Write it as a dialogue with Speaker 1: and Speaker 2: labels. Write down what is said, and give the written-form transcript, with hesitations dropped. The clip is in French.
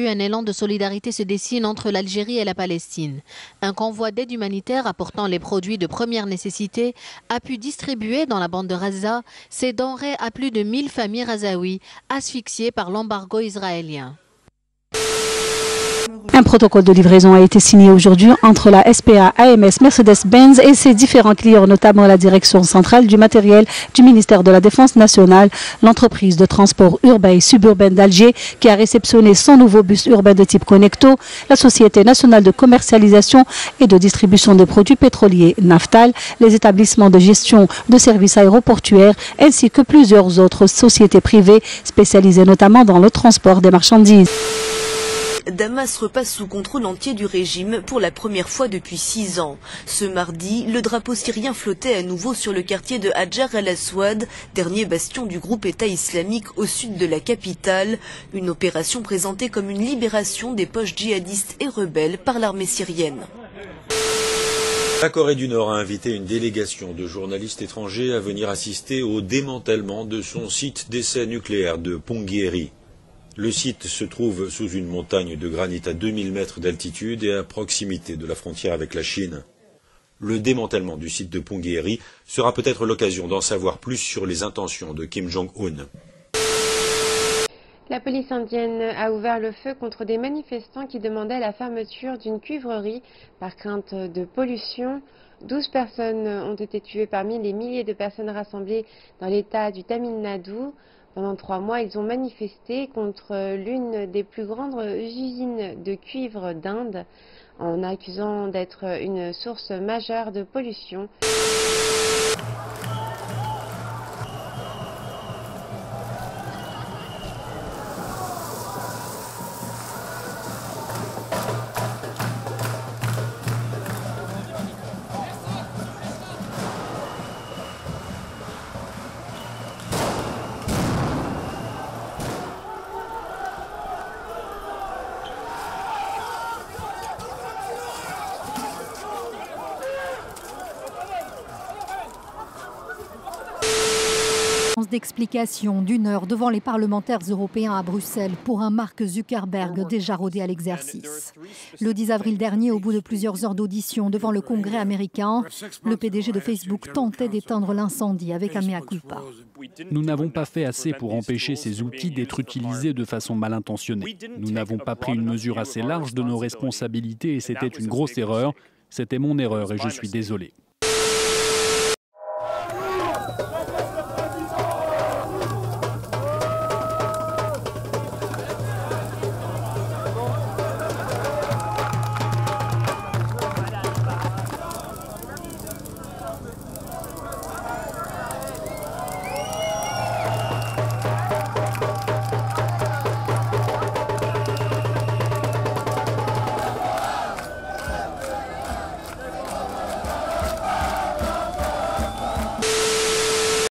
Speaker 1: Un élan de solidarité se dessine entre l'Algérie et la Palestine. Un convoi d'aide humanitaire apportant les produits de première nécessité a pu distribuer dans la bande de Gaza ces denrées à plus de 1000 familles razaouis asphyxiées par l'embargo israélien.
Speaker 2: Un protocole de livraison a été signé aujourd'hui entre la SPA AMS Mercedes-Benz et ses différents clients, notamment la direction centrale du matériel du ministère de la Défense nationale, l'entreprise de transport urbain et suburbain d'Alger qui a réceptionné 100 nouveaux bus urbains de type Connecto, la Société nationale de commercialisation et de distribution des produits pétroliers Naftal, les établissements de gestion de services aéroportuaires ainsi que plusieurs autres sociétés privées spécialisées notamment dans le transport des marchandises.
Speaker 3: Damas repasse sous contrôle entier du régime pour la première fois depuis 6 ans. Ce mardi, le drapeau syrien flottait à nouveau sur le quartier de Hadjar al-Aswad, dernier bastion du groupe État islamique au sud de la capitale. Une opération présentée comme une libération des poches djihadistes et rebelles par l'armée syrienne.
Speaker 4: La Corée du Nord a invité une délégation de journalistes étrangers à venir assister au démantèlement de son site d'essai nucléaire de Punggye-ri. Le site se trouve sous une montagne de granit à 2000 mètres d'altitude et à proximité de la frontière avec la Chine. Le démantèlement du site de Punggye-ri sera peut-être l'occasion d'en savoir plus sur les intentions de Kim Jong-un.
Speaker 5: La police indienne a ouvert le feu contre des manifestants qui demandaient la fermeture d'une cuivrerie par crainte de pollution. 12 personnes ont été tuées parmi les milliers de personnes rassemblées dans l'état du Tamil Nadu. Pendant 3 mois, ils ont manifesté contre l'une des plus grandes usines de cuivre d'Inde en accusant d'être une source majeure de pollution.
Speaker 6: D'explication d'1 heure devant les parlementaires européens à Bruxelles pour un Mark Zuckerberg déjà rodé à l'exercice. Le 10 avril dernier, au bout de plusieurs heures d'audition devant le Congrès américain, le PDG de Facebook tentait d'éteindre l'incendie avec un mea culpa.
Speaker 7: Nous n'avons pas fait assez pour empêcher ces outils d'être utilisés de façon mal intentionnée. Nous n'avons pas pris une mesure assez large de nos responsabilités et c'était une grosse erreur. C'était mon erreur et je suis désolé.